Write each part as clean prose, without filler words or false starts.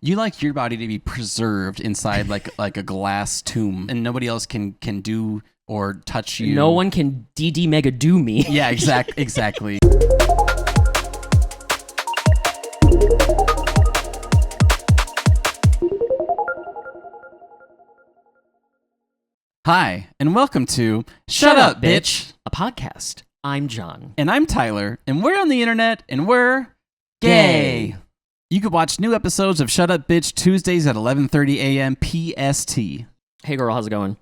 You like your body to be preserved inside like a glass tomb, and nobody else can do or touch you. No one can DD mega do me. Yeah, exactly. Hi, and welcome to Shut Up, Bitch, a podcast. I'm John. And I'm Tyler, and we're on the internet, and we're gay. You can watch new episodes of Shut Up, Bitch Tuesdays at 11:30 a.m. PST. Hey, girl, how's it going?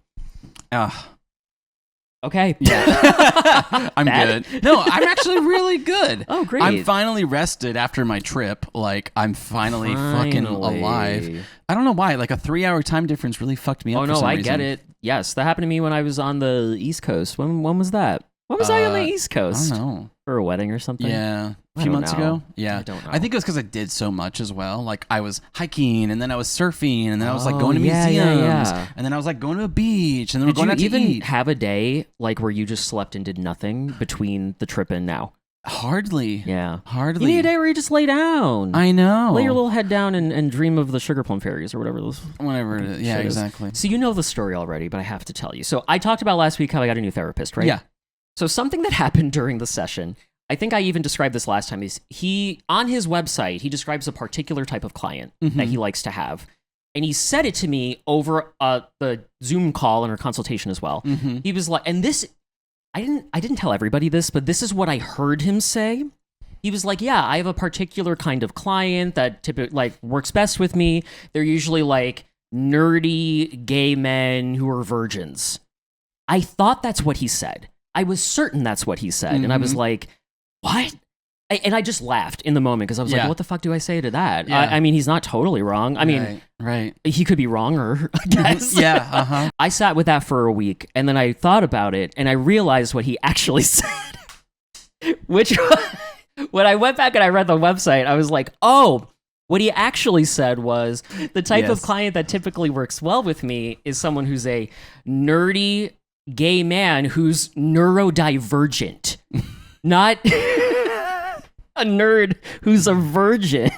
Okay. Yeah. I'm good. No, I'm actually really good. Oh, great. I'm finally rested after my trip. Like, I'm finally fucking alive. I don't know why. Like, a 3-hour time difference really fucked me up. Oh, no, I get it. Yes, that happened to me when I was on the East Coast. When was that? When was I on the East Coast? I don't know. For a wedding or something? Yeah. A few months ago? Yeah. I don't know. I think it was because I did so much as well. Like, I was hiking, and then I was surfing, and then I was like going to museums, and then I was like going to a beach, and then we're going out to eat. Did you even have a day like where you just slept and did nothing between the trip and now? Hardly. Yeah. Hardly. You need a day where you just lay down. I know. Lay your little head down and dream of the sugar plum fairies or whatever those. Whatever it is. Yeah, exactly. So you know the story already, but I have to tell you. So I talked about last week how I got a new therapist, right? Yeah. So something that happened during the session, I think I even described this last time, is he, on his website, he describes a particular type of client that he likes to have. And he said it to me over the Zoom call and our consultation as well. He was like, and this, I didn't tell everybody this, but this is what I heard him say. He was like, yeah, I have a particular kind of client that typically like works best with me. They're usually like nerdy gay men who are virgins. I thought that's what he said. I was certain that's what he said. And I was like, what? And I just laughed in the moment because I was like, what the fuck do I say to that? Yeah. I mean, he's not totally wrong. I mean, right. He could be wronger, I guess. Yeah, I sat with that for a week, and then I thought about it, and I realized what he actually said. Which, when I went back and I read the website, I was like, oh, what he actually said was the type of client that typically works well with me is someone who's a nerdy gay man who's neurodivergent. Not a nerd who's a virgin.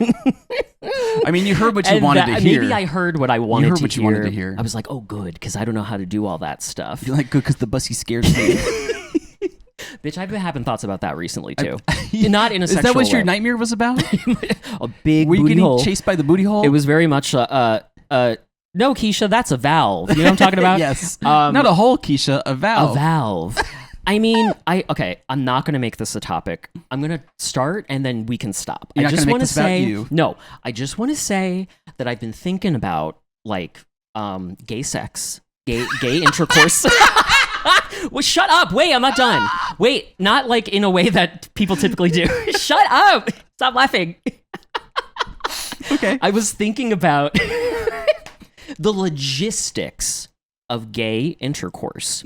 I mean, you heard what you wanted to hear. Maybe I heard what I wanted to hear. You heard what you wanted to hear. I was like, oh, good, because I don't know how to do all that stuff. You're like, good, because the bussy scares me. Bitch, I've been having thoughts about that recently, too. Not in a sexual way. Is that what your nightmare was about? A big Were you booty getting hole. chased by the booty hole? It was very much, no, Keisha, that's a valve. You know what I'm talking about? Yes. Not a hole, Keisha, a valve. A valve. I mean, I'm not going to make this a topic. I'm going to start and then we can stop. You're not going to make this about you. No, I just want to say that I've been thinking about like gay sex, gay intercourse. Well, shut up. Wait, I'm not done. Wait, not like in a way that people typically do. Shut up. Stop laughing. Okay. I was thinking about the logistics of gay intercourse.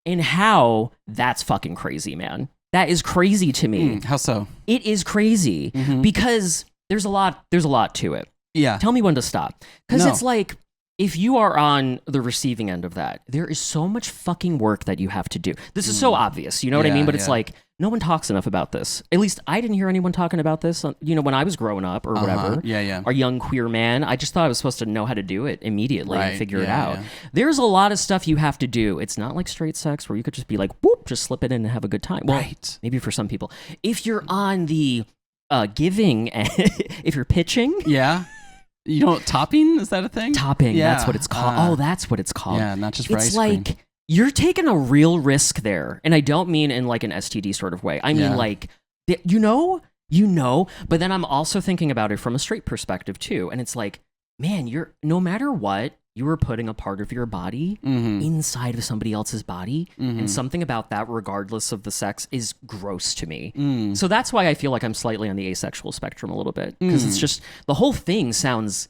And how that's fucking crazy, man. That is crazy to me. How so? It is crazy because there's a lot to it. Yeah. Tell me when to stop. Because it's like, if you are on the receiving end of that, there is so much fucking work that you have to do. This is so obvious, you know what I mean? But it's like, no one talks enough about this. At least I didn't hear anyone talking about this, when I was growing up or whatever. Yeah. Our young queer man. I just thought I was supposed to know how to do it immediately and figure it out. Yeah. There's a lot of stuff you have to do. It's not like straight sex where you could just be like, whoop, just slip it in and have a good time. Well, maybe for some people. If you're on the giving, if you're pitching. Yeah. You know, topping? Is that a thing? Topping, that's what it's called. That's what it's called. Yeah, not just for ice It's cream. like, you're taking a real risk there. And I don't mean in like an STD sort of way. I mean like, you know, but then I'm also thinking about it from a straight perspective too. And it's like, man, no matter what, you are putting a part of your body inside of somebody else's body. And something about that, regardless of the sex, is gross to me. So that's why I feel like I'm slightly on the asexual spectrum a little bit. Because it's just, the whole thing sounds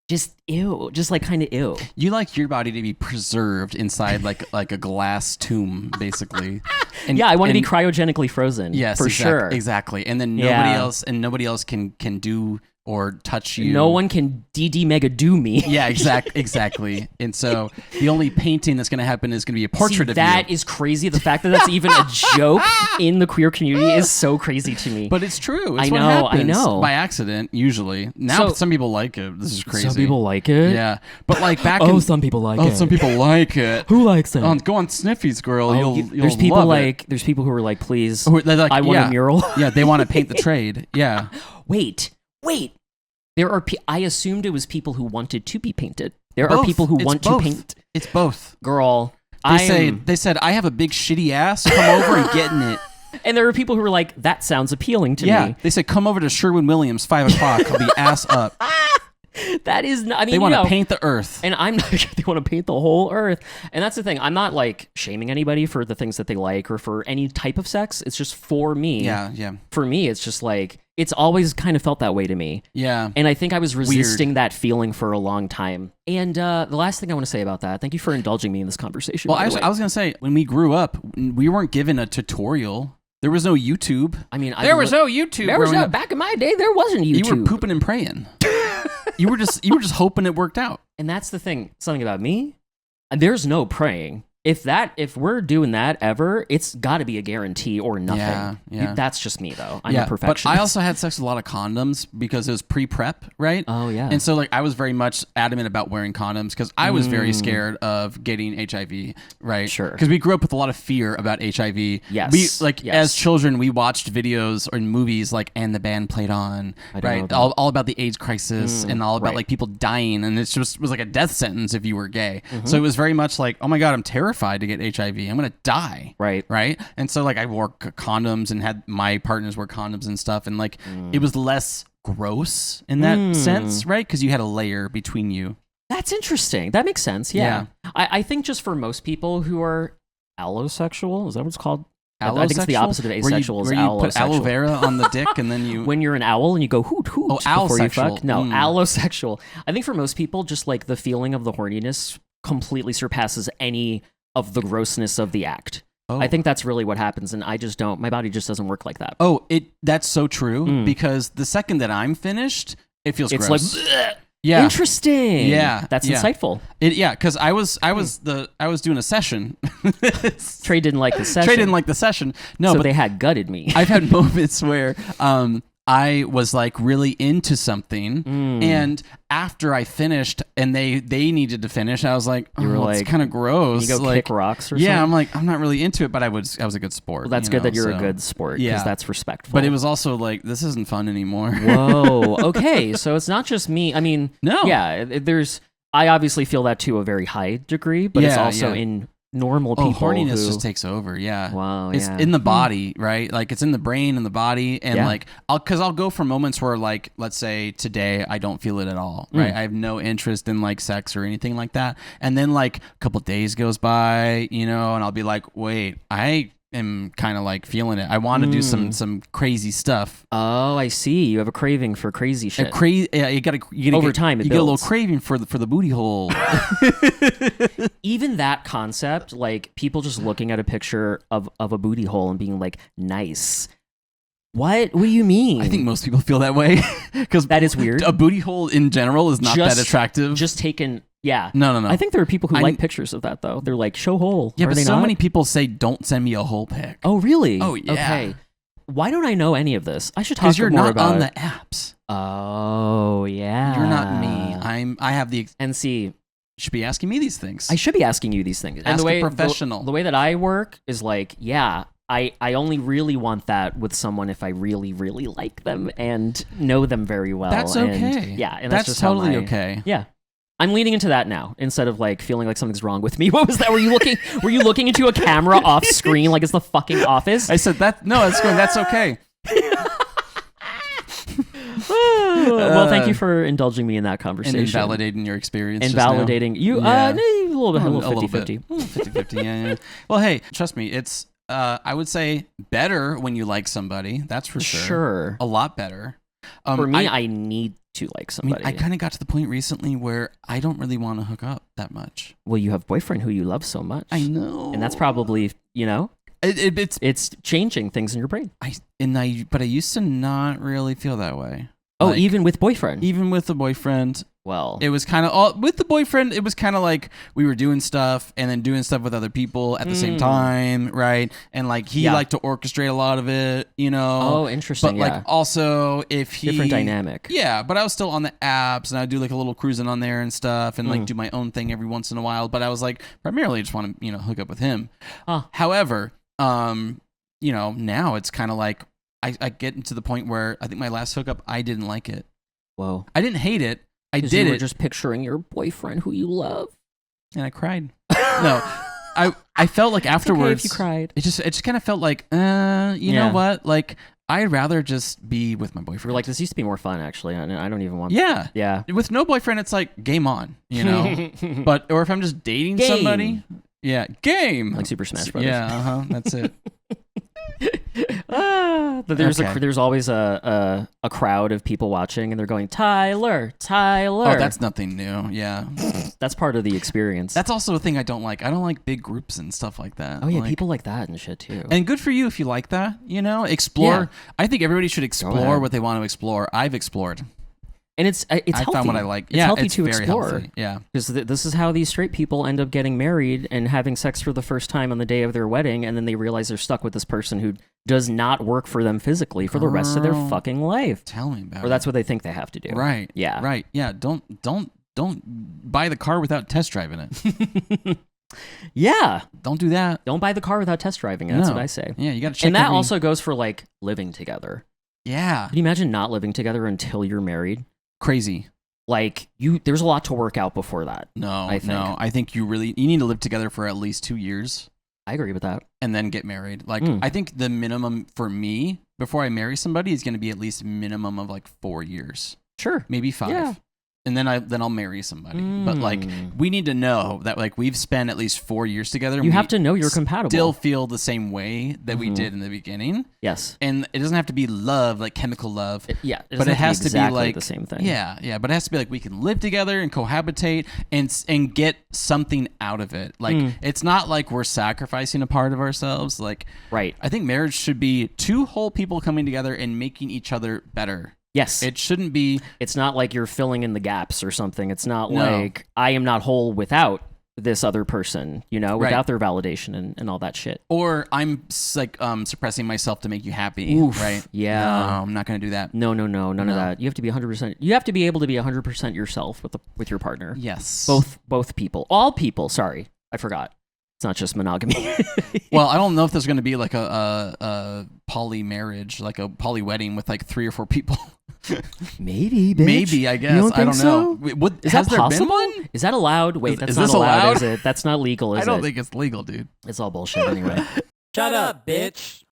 just ew, just like kind of ew. You like your body to be preserved inside like a glass tomb, basically. And, I want to be cryogenically frozen. Yes, for sure. Exactly. And then nobody else can do or touch you. No one can DD mega do me. Yeah, exactly. And so the only painting that's going to happen is going to be a portrait of you. That is crazy. The fact that that's even a joke in the queer community is so crazy to me. But it's true. It's I what know. happens by accident, usually. Now some people like it. This is crazy. Some people like it? Yeah. But like back in... some people like it. Oh, some people like it. Who likes it? Go on Sniffy's, girl. You'll there's people love like it. There's people who are like, please, They're like, I want a mural. Yeah, they want to paint the trade. Yeah. Wait. There are. I assumed it was people who wanted to be painted. There Both. are people who It's want both. to paint. It's both. Girl, They said I have a big shitty ass. Come over and get in it. And there are people who are like, that sounds appealing to Yeah. me. They said come over to Sherwin-Williams 5 o'clock. I'll be ass up. That is not. I mean, They want to paint the earth. And I'm not. They want to paint the whole earth. And that's the thing. I'm not like shaming anybody for the things that they like or for any type of sex. It's just for me. Yeah. For me, it's just like, it's always kind of felt that way to me. Yeah. And I think I was resisting that feeling for a long time. And the last thing I want to say about that, thank you for indulging me in this conversation. Well, I was going to say, when we grew up, we weren't given a tutorial. There was no YouTube. I mean, there was no YouTube. There was no, back in my day, there wasn't YouTube. You were pooping and praying. you were just hoping it worked out. And that's the thing. Something about me, there's no praying. If we're doing that ever, it's got to be a guarantee or nothing. Yeah. That's just me though. I'm a perfectionist. But I also had sex with a lot of condoms because it was pre-prep, right? Oh yeah. And so like I was very much adamant about wearing condoms because I was very scared of getting HIV, right? Sure. Because we grew up with a lot of fear about HIV. Yes. As children we watched videos or movies like And the Band Played On, right? All about the AIDS crisis and all about like people dying, and it just was like a death sentence if you were gay. So it was very much like, oh my God, I'm terrified to get HIV. I'm gonna die. Right. And so like I wore condoms and had my partners wear condoms and stuff, and like it was less gross in that sense, right? Because you had a layer between you. That's interesting. That makes sense. Yeah. I think just for most people who are allosexual, is that what it's called? Allosexual? I think it's the opposite of asexual. Where you put aloe vera on the dick and then you... When you're an owl and you go hoot hoot before you fuck. No, allosexual. I think for most people, just like the feeling of the horniness completely surpasses any of the grossness of the act. I think that's really what happens, and I just don't. My body just doesn't work like that. That's so true because the second that I'm finished, it feels gross. It's like, bleh. Yeah, interesting. Yeah, that's insightful. Because I was doing a session. Trey didn't like the session. No, so but they had gutted me. I've had moments where I was like really into something, and after I finished and they needed to finish, I was like, you were like, it's kind of gross. You go like, kick rocks or something? Yeah, I'm like, I'm not really into it, but I was a good sport. Well, that's good that you're a good sport because that's respectful. But it was also like, this isn't fun anymore. Whoa. Okay, so it's not just me. I mean, no. Yeah, I obviously feel that to a very high degree, but it's also in normal people. Horniness just takes over. Yeah. Wow. It's in the body, right? Like it's in the brain and the body, and like I'll go for moments where like, let's say today I don't feel it at all, right? I have no interest in like sex or anything like that, and then like a couple days goes by, and I'll be like, wait, I am kind of like feeling it. I want to do some crazy stuff. Oh, I see. You have a craving for crazy shit. You gotta over time. You get a little craving for the booty hole. Even that concept, like people just looking at a picture of a booty hole and being like, nice. What do you mean? I think most people feel that way because that is weird. A booty hole in general is not that attractive. Just taken. Yeah. No. I think there are people who like pictures of that, though. They're like, show hole. Yeah, but so many people say, don't send me a hole pic. Oh, really? Oh, yeah. Okay. Why don't I know any of this? I should talk more about it. Because you're not on the apps. Oh, yeah. You're not me. I have the... And see... You should be asking me these things. I should be asking you these things. Ask a professional. The way that I work is like, I only really want that with someone if I really, really like them and know them very well. That's okay. And that's just totally okay. Yeah. I'm leaning into that now instead of like feeling like something's wrong with me. What was that? Were you looking into a camera off screen like it's the fucking Office? I said that. No, that's okay. Well, thank you for indulging me in that conversation. And invalidating your experience. And validating you. A little 50-50. 50-50, yeah. Well, hey, trust me, it's I would say better when you like somebody. That's for sure. Sure. A lot better. For me, I need to like somebody. I kind of got to the point recently where I don't really want to hook up that much. Well, you have a boyfriend who you love so much. I know. And that's probably, it's changing things in your brain. But I used to not really feel that way. Oh, like, even with boyfriend? Even with the boyfriend. Well, it was kind of with the boyfriend. It was kind of like we were doing stuff and then doing stuff with other people at the same time, right? And like he liked to orchestrate a lot of it, you know. Oh, interesting. But like also if he different dynamic. Yeah, but I was still on the apps and I would do like a little cruising on there and stuff and like do my own thing every once in a while. But I was like primarily just want to hook up with him. However, now it's kind of like I get into the point where I think my last hookup I didn't like it. Whoa. I didn't hate it. I did you were it. Just picturing your boyfriend who you love, and I cried. No, I felt like afterwards. It's okay if you cried. It just kind of felt like, you know what? Like I'd rather just be with my boyfriend. You're like, this used to be more fun, actually. I don't even want. Yeah. With no boyfriend, it's like game on, or if I'm just dating somebody, game like Super Smash Brothers. Yeah, that's it. But there's always a crowd of people watching, and they're going, Tyler. Oh, that's nothing new. Yeah, that's part of the experience. That's also a thing I don't like. I don't like big groups and stuff like that. Oh yeah, people like that and shit too. And good for you if you like that. Explore. Yeah. I think everybody should explore what they want to explore. I've explored. And it's healthy. I found what I like. It's healthy to explore. Healthy. Yeah, because this is how these straight people end up getting married and having sex for the first time on the day of their wedding, and then they realize they're stuck with this person who does not work for them physically for the rest of their fucking life. Tell me about it. Or that's what they think they have to do. Right. Yeah. Right. Yeah. Don't buy the car without test driving it. Yeah. Don't do that. Don't buy the car without test driving it. That's what I say. Yeah, you got to check. And that also goes for like living together. Yeah. Can you imagine not living together until you're married? Crazy. Like there's a lot to work out before that. I think you need to live together for at least 2 years. I agree with that. And then get married. Like I think the minimum for me before I marry somebody is going to be at least minimum of like 4 years. Sure. Maybe 5. Yeah. And then I'll marry somebody. But like we need to know that like we've spent at least 4 years together. You have to know you're compatible. Still feel the same way that we did in the beginning. Yes. And it doesn't have to be love, like chemical love. But it has to be like the same thing. Yeah. But it has to be like we can live together and cohabitate and get something out of it. Like it's not like we're sacrificing a part of ourselves. Like right. I think marriage should be 2 whole people coming together and making each other better. Yes. It shouldn't be... It's not like you're filling in the gaps or something. It's not like I am not whole without this other person, without their validation and all that shit. Or I'm like suppressing myself to make you happy, right? Yeah. No, I'm not going to do that. No, none of that. You have to be 100%. You have to be able to be 100% yourself with your partner. Yes. Both people. All people, sorry. I forgot. It's not just monogamy. Well, I don't know if there's going to be like a poly marriage, like a poly wedding with like 3 or 4 people. Maybe, bitch. Maybe, I guess. I don't know. Is that possible? Is that allowed? Wait, that's not allowed, is it? That's not legal, is it? I don't think it's legal, dude. It's all bullshit anyway. Shut up, bitch.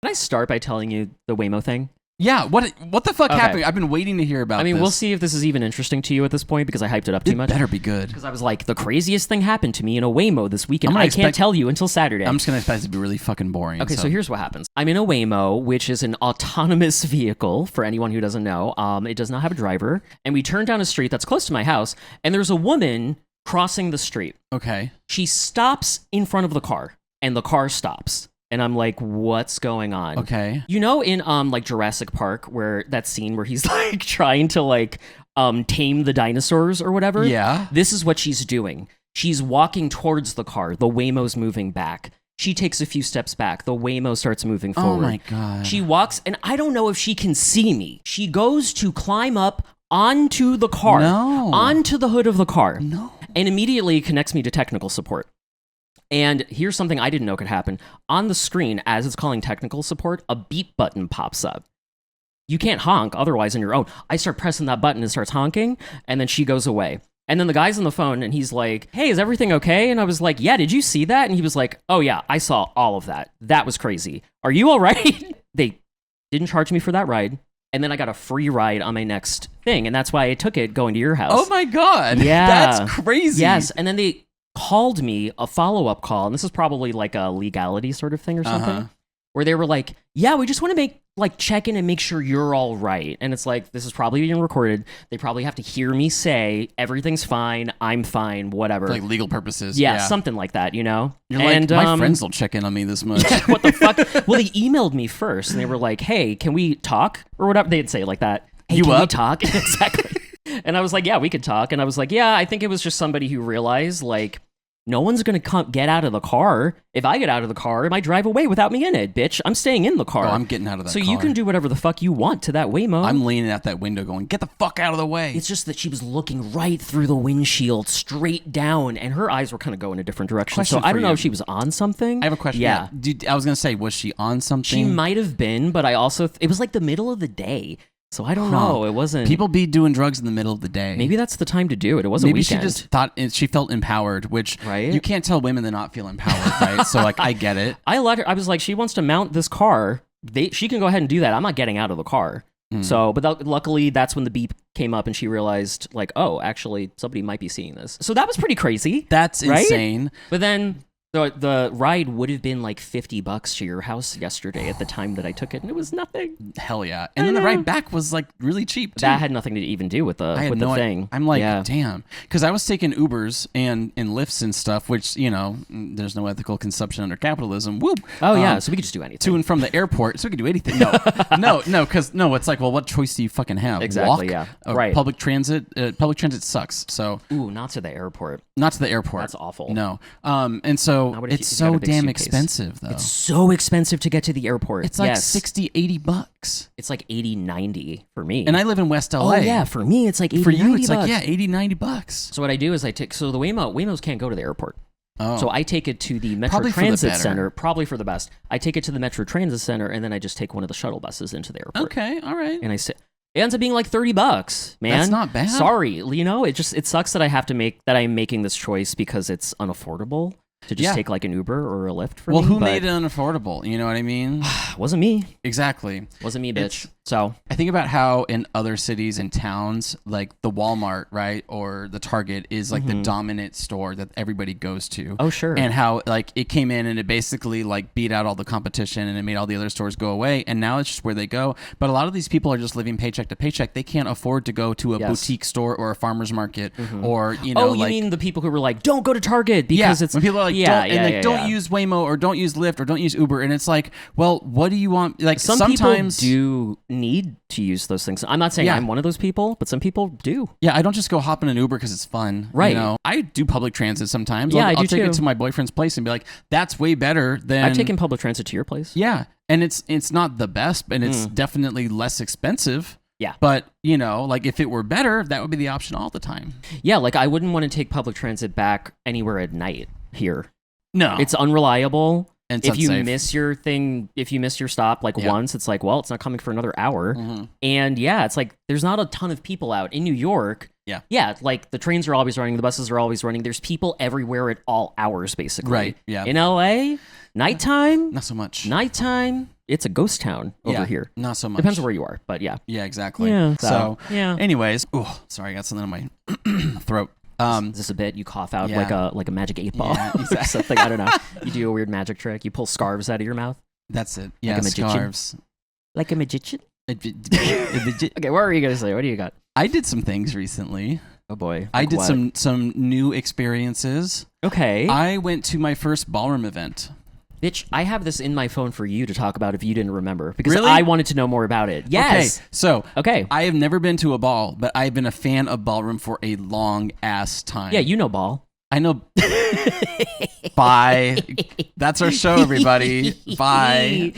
Can I start by telling you the Waymo thing? Yeah, what the fuck happened? I've been waiting to hear about this. We'll see if this is even interesting to you at this point because I hyped it up too much. It better be good. Because I was like, the craziest thing happened to me in a Waymo this weekend. I can't tell you until Saturday. I'm just going to expect it to be really fucking boring. Okay, so here's what happens. I'm in a Waymo, which is an autonomous vehicle, for anyone who doesn't know. It does not have a driver. And we turn down a street that's close to my house, and there's a woman crossing the street. Okay. She stops in front of the car, and the car stops. And I'm like, what's going on? Okay. In like Jurassic Park, where that scene where he's like trying to like tame the dinosaurs or whatever? Yeah. This is what she's doing. She's walking towards the car. The Waymo's moving back. She takes a few steps back. The Waymo starts moving forward. Oh my God. She walks, and I don't know if she can see me. She goes to climb up onto the car. No. Onto the hood of the car. No. And immediately connects me to technical support. And here's something I didn't know could happen. On the screen, as it's calling technical support, a beep button pops up. You can't honk otherwise on your own. I start pressing that button and it starts honking, and then she goes away. And then the guy's on the phone, and he's like, hey, is everything okay? And I was like, yeah, did you see that? And he was like, oh, yeah, I saw all of that. That was crazy. Are you all right? They didn't charge me for that ride. And then I got a free ride on my next thing, and that's why I took it going to your house. Oh, my God. Yeah. That's crazy. Yes, and then they called me a follow-up call, and this is probably like a legality sort of thing or something, where they were like, yeah, we just want to make like check in and make sure you're all right. And it's like, this is probably being recorded. They probably have to hear me say everything's fine, I'm fine, whatever. For like legal purposes. Yeah, something like that, you know? You're like, my friends don't check in on me this much. What the fuck? Well, they emailed me first and they were like, hey, can we talk? Or whatever. They'd say it like that. Hey, you can up? we talk? Exactly. And I was like, yeah, we could talk. And I was like, yeah, I think it was just somebody who realized, like, no one's going to get out of the car. If I get out of the car, it might drive away without me in it, bitch. I'm staying in the car. Oh, I'm getting out of that so car. you can do whatever the fuck you want to that Waymo. I'm leaning out that window going, get the fuck out of the way. It's just that she was looking right through the windshield, straight down, and her eyes were kind of going a different direction. Question so I for don't know you. if she was on something. I have a question. Yeah. I was going to say, was she on something? She might have been, but I also... it was like the middle of the day. So I don't know. It wasn't... People be doing drugs in the middle of the day. Maybe that's the time to do it. It was a Maybe weekend. she just thought she felt empowered, which Right? you can't tell women to not feel empowered, right? So like, I get it. I let her... I was like, she wants to mount this car. She can go ahead and do that. I'm not getting out of the car. So, but luckily, that's when the beep came up and she realized, like, oh, actually, somebody might be seeing this. So that was pretty crazy. That's right? insane. But then... The ride would have been like $50 to your house yesterday at the time that I took it, and it was nothing. Hell yeah. And then the ride back was like really cheap, too. That had nothing to even do with the thing. I'm like, damn. Because I was taking Ubers and Lyfts and stuff, which, you know, there's no ethical consumption under capitalism. Whoop. Oh, yeah. So we could just do anything. To and from the airport. So we could do anything. No, because it's like, well, what choice do you fucking have? Exactly, Walk? yeah. Right. Public transit. Public transit sucks. So. Ooh, not to the airport. Not to the airport. That's awful. No. And so it's so damn expensive, though. It's so expensive to get to the airport. It's like $60-$80. It's like $80-$90 for me. And I live in West LA. Oh, yeah. For me, it's like $80-$90. For you, it's like, $80-$90. So what I do is the Waymos can't go to the airport. Oh. So I take it to the Metro Transit Center, probably for the best. I take it to the Metro Transit Center, and then I just take one of the shuttle buses into the airport. Okay, all right. And it ends up being like $30, man. That's not bad. Sorry, you know, it sucks that I'm making this choice because it's unaffordable to just take like an Uber or a Lyft for me. Well, who made it unaffordable? You know what I mean? Wasn't me. Exactly. Wasn't me, bitch. So I think about how in other cities and towns, like the Walmart, right, or the Target is like the dominant store that everybody goes to. Oh, sure. And how like it came in and it basically like beat out all the competition and it made all the other stores go away. And now it's just where they go. But a lot of these people are just living paycheck to paycheck. They can't afford to go to a boutique store or a farmer's market or, you know, you mean the people who were like, don't go to Target because it's... when people are like, don't use Waymo or don't use Lyft or don't use Uber. And it's like, well, what do you want? Like sometimes people do need to use those things. I'm not saying I'm one of those people, but some people do. Yeah, I don't just go hop in an Uber because it's fun. Right. You know, I do public transit sometimes. Yeah, I'll do take too. it to my boyfriend's place and be like, that's way better than... I've taken public transit to your place. Yeah, and it's not the best, and it's definitely less expensive. Yeah. But, you know, like if it were better, that would be the option all the time. Yeah, like I wouldn't want to take public transit back anywhere at night here. No. It's unreliable. And if you miss your stop like once, it's like, well, it's not coming for another hour. And yeah, it's like there's not a ton of people out in New York. Yeah, like the trains are always running, the buses are always running. There's people everywhere at all hours, basically. Right. Yeah. In LA, nighttime, not so much. Nighttime, it's a ghost town over here. Not so much. Depends where you are, but yeah. Yeah, exactly. Yeah. So anyways, sorry, I got something in my throat. Is this a bit? You cough out like a magic 8-ball exactly. or something. I don't know. You do a weird magic trick. You pull scarves out of your mouth. That's it. Yeah, like a magician. scarves. Like a magician? Okay, what were you going to say? What do you got? I did some things recently. Oh boy. I did some new experiences. Okay. I went to my first ballroom event. Bitch, I have this in my phone for you to talk about if you didn't remember. Because really? I wanted to know more about it. Yes. Okay, so I have never been to a ball, but I've been a fan of ballroom for a long ass time. Yeah, you know ball. I know. Bye. That's our show, everybody. Bye.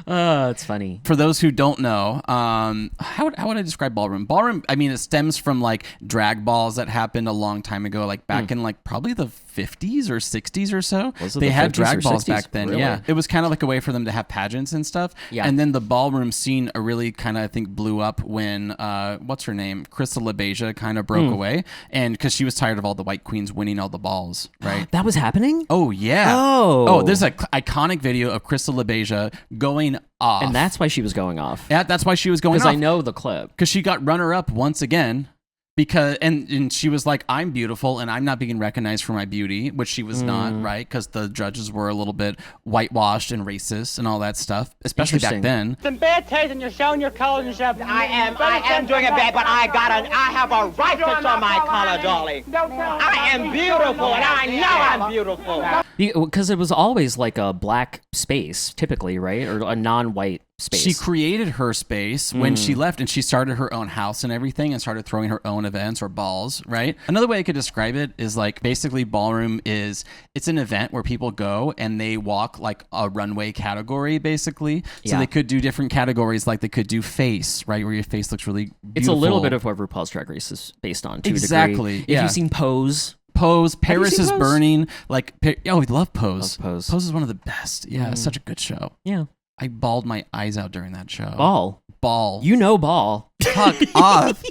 Oh, it's funny. For those who don't know, how would I describe ballroom? Ballroom, I mean, it stems from like drag balls that happened a long time ago, like back in like probably the 50s or 60s or so. They had drag balls back then. Really? Yeah. It was kind of like a way for them to have pageants and stuff. Yeah. And then the ballroom scene really kind of, I think, blew up when, what's her name? Crystal LaBeija kind of broke away. And because she was tired of all the white queens winning all the balls, right? That was happening? Oh, yeah. Oh, there's an iconic video of Crystal LaBeija going off. And that's why she was going off. Yeah, that's why she was going off. Because I know the clip. Because she got runner-up once again. and she was like, I'm beautiful and I'm not being recognized for my beauty, which she was not, right? Because the judges were a little bit whitewashed and racist and all that stuff, especially back then. Some bad taste and you're showing your colors and stuff. I am doing it bad, but I have a right to show my color, darling. I am beautiful and I know I'm beautiful. Because it was always like a black space, typically, right? Or a non-white space. She created her space when she left, and she started her own house and everything and started throwing her own events or balls, right? Another way I could describe it is like basically Ballroom it's an event where people go and they walk like a runway category, basically. So they could do different categories, like they could do face, right? Where your face looks really beautiful. It's a little bit of what RuPaul's Drag Race is based on, to a degree. If you've seen Pose... Paris is Pose? Burning. Like, we love Pose. Love Pose. Pose is one of the best. Yeah, it's such a good show. Yeah. I bawled my eyes out during that show. Ball. Ball. Fuck off.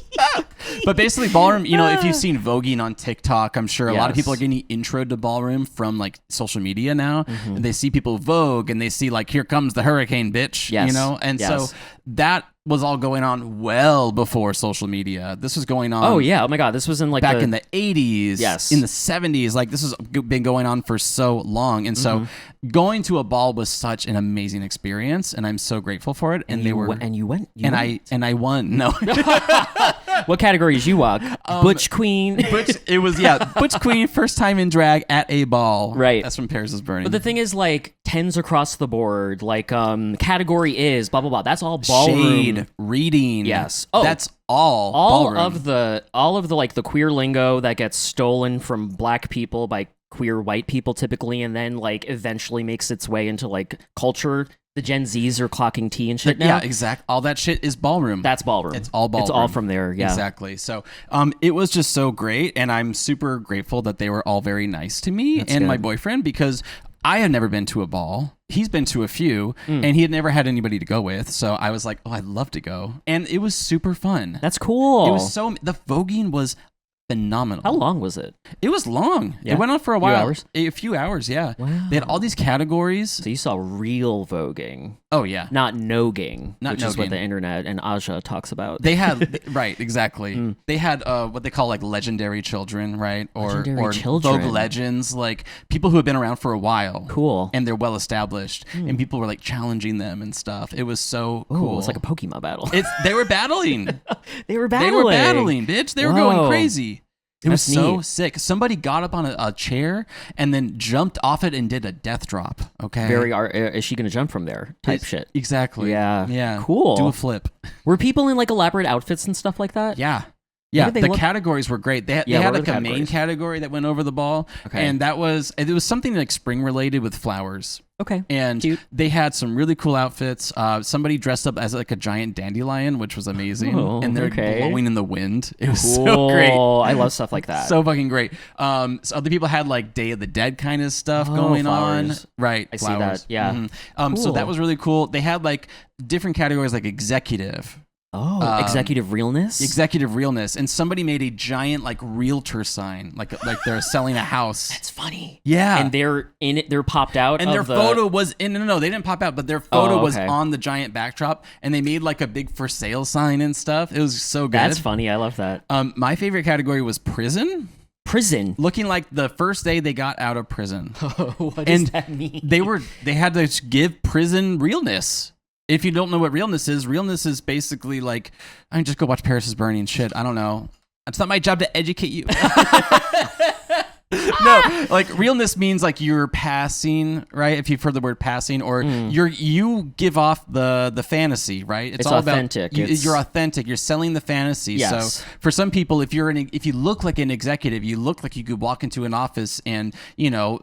But basically, Ballroom, if you've seen voguing on TikTok, I'm sure a lot of people are getting introed to Ballroom from like social media now. And they see people vogue and they see like, here comes the hurricane, bitch. And so that was all going on well before social media. This was going on. Oh, yeah. Oh, my God. This was in like back in the 80s. Yes. In the 70s. Like, this has been going on for so long. And so going to a ball was such an amazing experience. And I'm so grateful for it. And you went. And I won. No. What categories you walk? Butch Queen. It was Butch Queen, first time in drag at a ball. Right. That's when Paris is Burning. But the thing is, like, 10s across the board, like category is blah blah blah. That's all Ballroom. Shade, reading. Yes. That's all Ballroom. all of the like the queer lingo that gets stolen from black people by queer white people typically, and then like eventually makes its way into like culture. The Gen Zs are clocking tea and shit now. Yeah, exactly. All that shit is Ballroom. That's Ballroom. It's all Ballroom. It's all from there, yeah. Exactly. So it was just so great, and I'm super grateful that they were all very nice to me my boyfriend, because I had never been to a ball. He's been to a few, and he had never had anybody to go with. So I was like, oh, I'd love to go. And it was super fun. That's cool. It was the voguing was phenomenal. How long was it? It was long. Yeah. It went on for a while. A few hours, yeah. Wow. They had all these categories. So you saw real voguing. Oh, yeah. Not no-ging, which is what no-ging. the internet and Aja talks about. They had, right, exactly. They had what they call like legendary children, right? Or children. Vogue legends, like people who have been around for a while. Cool. And they're well established. And people were like challenging them and stuff. It was so cool. It's like a Pokemon battle. They were battling. They were battling, bitch. They were going crazy. It was That's so neat. sick. Somebody got up on a chair and then jumped off it and did a death drop. Okay. Is she going to jump from there? Type shit. Exactly. Yeah. Yeah. Cool. Do a flip. Were people in like elaborate outfits and stuff like that? Yeah. Yeah, did they the look? categories were great. They had like a main category that went over the ball, and it was something like spring related with flowers. Okay, and cute. They had some really cool outfits. Somebody dressed up as like a giant dandelion, which was amazing, and they're blowing in the wind. It was so great. I love stuff like that. So fucking great. So other people had like Day of the Dead kind of stuff going flowers. on. Right, I see that. Yeah. Mm-hmm. So that was really cool. They had like different categories like executive. Oh, executive realness? Executive realness. And somebody made a giant like realtor sign, like they're selling a house. That's funny. Yeah. And they're popped out. And their photo was no, they didn't pop out, but their photo was on the giant backdrop, and they made like a big for sale sign and stuff. It was so good. That's funny. I love that. My favorite category was prison. Prison. Looking like the first day they got out of prison. What does that mean? They had to give prison realness. If you don't know what realness is basically like, I mean, just go watch Paris is Burning shit. I don't know. It's not my job to educate you. No, like realness means like you're passing, right? If you've heard the word passing, or you give off the fantasy, right? It's all authentic. About you're authentic. You're selling the fantasy. Yes. So for some people, if you look like an executive, you look like you could walk into an office and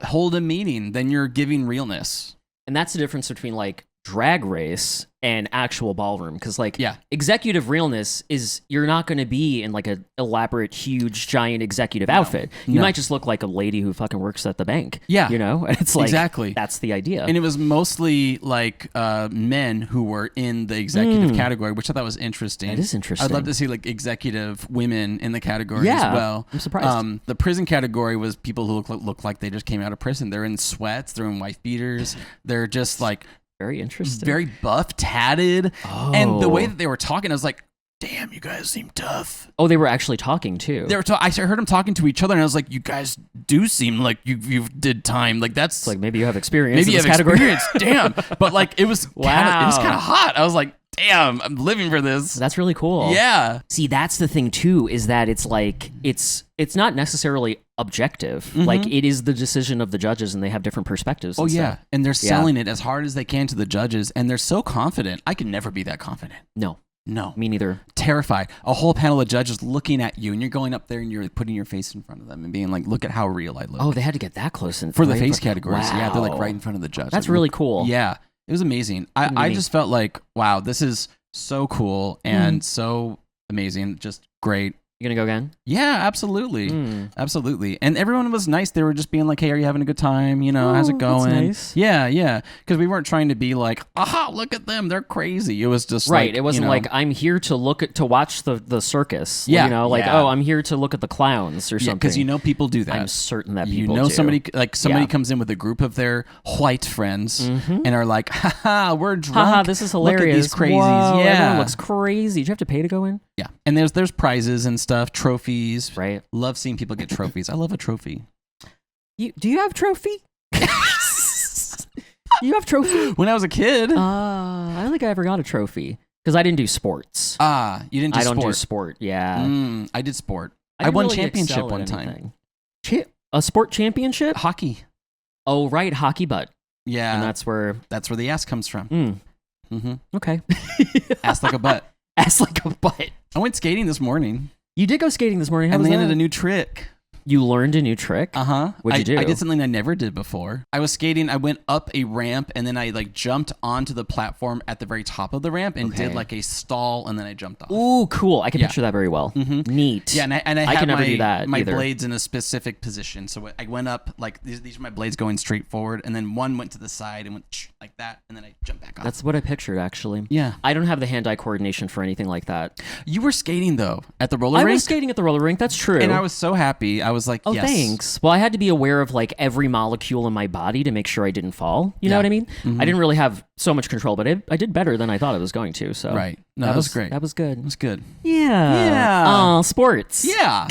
hold a meeting, then you're giving realness. And that's the difference between like Drag Race and actual ballroom, because like executive realness is you're not going to be in like a elaborate huge giant executive outfit. You might just look like a lady who fucking works at the bank. And it's like exactly that's the idea. And it was mostly like men who were in the executive category, which I thought was interesting. That is interesting. I'd love to see like executive women in the category as well. I'm surprised. The prison category was people who look like they just came out of prison. They're in sweats, they're in wife beaters, they're just like very interesting. Very buff, tatted. And the way that they were talking, I was like, damn, you guys seem tough. Oh, they were actually talking too. I heard them talking to each other, and I was like, you guys do seem like you did time. Like that's it's like maybe you have experience. Maybe in you this have category. experience. Damn. But like it was Wow. it was kind of hot. I was like, damn, I'm living for this. That's really cool. Yeah. See, that's the thing too, is that it's like it's not necessarily objective. Like it is the decision of the judges, and they have different perspectives. Oh and yeah, stuff. and they're selling it as hard as they can to the judges, and they're so confident. I could never be that confident. No, Me neither. terrified. A whole panel of judges looking at you, and you're going up there and you're putting your face in front of them and being like, "Look at how real I look." Oh, they had to get that close in for the face categories. Wow. Yeah, they're like right in front of the judge. That's like, really cool. Yeah, it was amazing. I just felt like, wow, this is so cool and so amazing. Just great. You gonna go again? Yeah, absolutely. Absolutely. And everyone was nice. They were just being like, hey, are you having a good time? You know, how's it going? That's nice. Yeah. Because we weren't trying to be like, aha, look at them. They're crazy. It was just right. like, It wasn't like, I'm here to watch the circus. Yeah. You know, like, Yeah. oh, I'm here to look at the clowns or something. Because you know people do that. I'm certain that you people know do. somebody Yeah. comes in with a group of their white friends and are like, haha, we're drunk. Haha, this is hilarious. Look at these crazies. Whoa, yeah. everyone looks crazy. Did you have to pay to go in? Yeah. And there's prizes and stuff, trophies. Right. Love seeing people get trophies. I love a trophy. Do you have trophy? You have trophy? When I was a kid. I don't think I ever got a trophy because I didn't do sports. You didn't do I sport. don't do sport. Yeah. I did sport. I didn't won really championship excel at one time. anything. A sport championship? Hockey. Oh, right, hockey butt. Yeah. And that's where the ass comes from. Okay. Ass like a butt. Ass like a butt. I went skating this morning. You did go skating this morning. How and was landed that? a new trick. You learned a new trick? What'd you do? I did something I never did before. I was skating. I went up a ramp and then I like jumped onto the platform at the very top of the ramp and did like a stall and then I jumped off. Ooh, cool. I can picture that very well. Neat. Yeah, and I had can never do that my either. blades in a specific position. So I went up like these are my blades going straight forward, and then one went to the side and went like that, and then I jumped back off. That's what I pictured, actually. Yeah. I don't have the hand-eye coordination for anything like that. You were skating though at the roller rink. I was skating at the roller rink. That's true. And I was so happy. I was like, oh, yes. thanks. Well, I had to be aware of like every molecule in my body to make sure I didn't fall. You know what I mean? I didn't really have so much control, but I did better than I thought I was going to. So right. No, that was great. That was good. It was good. Yeah. Oh, sports. Yeah.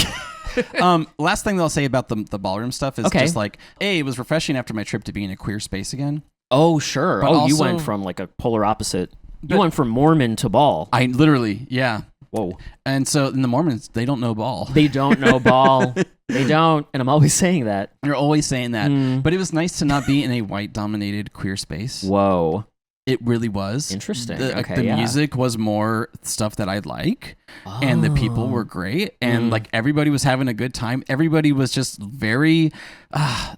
Last thing that I'll say about the ballroom stuff is just like, it was refreshing after my trip to be in a queer space again. Oh, sure. But you also- went from like a polar opposite. You went from Mormon to ball. I literally, yeah. Whoa. And so in the Mormons, they don't know ball. They don't know ball. They don't. And I'm always saying that. You're always saying that. But it was nice to not be in a white-dominated queer space. Whoa. It really was. Interesting. The music was more stuff that I'd like, and the people were great, and like everybody was having a good time. Everybody was just very,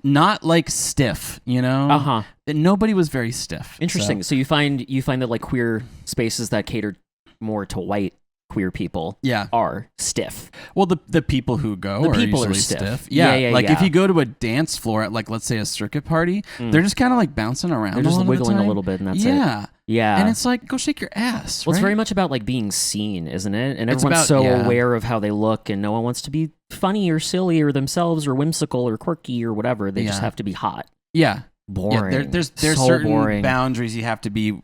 not like stiff, you know. Nobody was very stiff. Interesting. So you find that like queer spaces that cater more to white queer people are stiff. Well, the people who go are people usually are stiff. Yeah, like yeah. if you go to a dance floor at like let's say a circuit party, they're just kind of like bouncing around. They're just all wiggling the time. a little bit, and that's yeah. it. Yeah. And it's like, go shake your ass. Well, right? it's very much about like being seen, isn't it? And It's everyone's about- so yeah. aware of how they look, and no one wants to be funny or silly or themselves or whimsical or quirky or whatever. They just Yeah. have to be hot. Yeah. Boring. Yeah, there's so certain boring. boundaries you have to be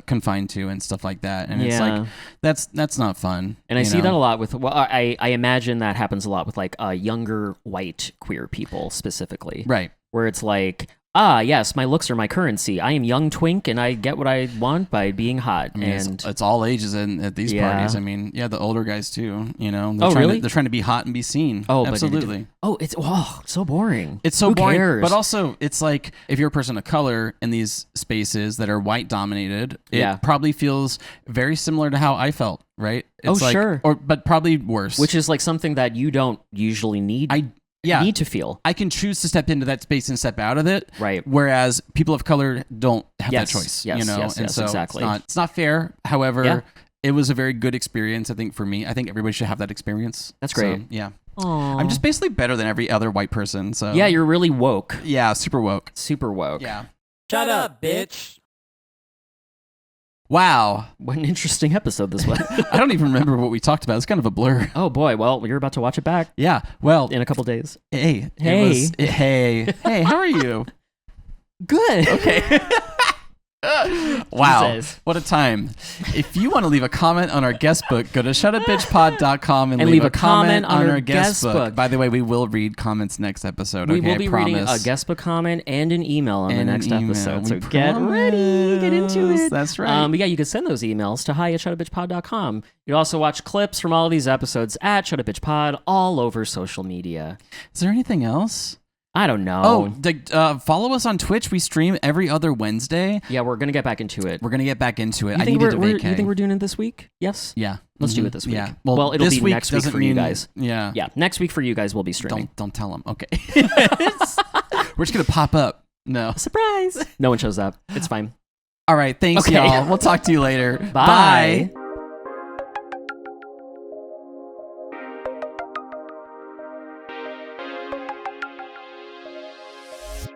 confined to and stuff like that, and it's like that's not fun. And I see that a lot with. Well, I imagine that happens a lot with like younger white queer people specifically, right? Where it's like, yes, my looks are my currency. I am young twink, and I get what I want by being hot. I mean, and it's all ages at these parties. I mean, the older guys too. You know, they're trying to be hot and be seen. Oh, absolutely. It's so boring. It's so Who boring. cares? But also, it's like if you're a person of color in these spaces that are white dominated, it probably feels very similar to how I felt. Right? It's like, sure. But probably worse. Which is like something that you don't usually need. Need to feel. I can choose to step into that space and step out of it. Right. Whereas people of color don't have that Yes, choice. yes, you know? yes, and yes, so exactly. it's not fair. However, it was a very good experience, I think, for me. I think everybody should have that experience. That's great. So, yeah. Aww. I'm just basically better than every other white person. So Yeah, you're really woke. Yeah, super woke. Super woke. Yeah. Shut up, bitch. Wow. What an interesting episode this was. I don't even remember what we talked about. It's kind of a blur. Oh boy, well, you're about to watch it back. Yeah. Well, in a couple days. Hey. Hey. Hey, how are you? Good. Okay. Wow, Jesus. what a time. If you want to leave a comment on our guest book, go to shutupbitchpod.com and leave a comment on our guest book. By the way, we will read comments next episode. We will be reading a guest book comment and an email on the next episode. So get ready, get into it. That's right. But yeah, you can send those emails to hi@shutupbitchpod.com. You can also watch clips from all of these episodes at shutupbitchpod all over social media. Is there anything else? I don't know. Oh, follow us on Twitch. We stream every other Wednesday. Yeah, we're going to get back into it. I needed to vacate. You think we're doing it this week? Yes? Yeah. Let's do it this week. Yeah. Well, it'll be next week for you guys. Yeah. Yeah, next week for you guys we'll be streaming. Don't tell them. Okay. We're just going to pop up. No. Surprise. No one shows up. It's fine. All right. Thanks, y'all. We'll talk to you later. Bye.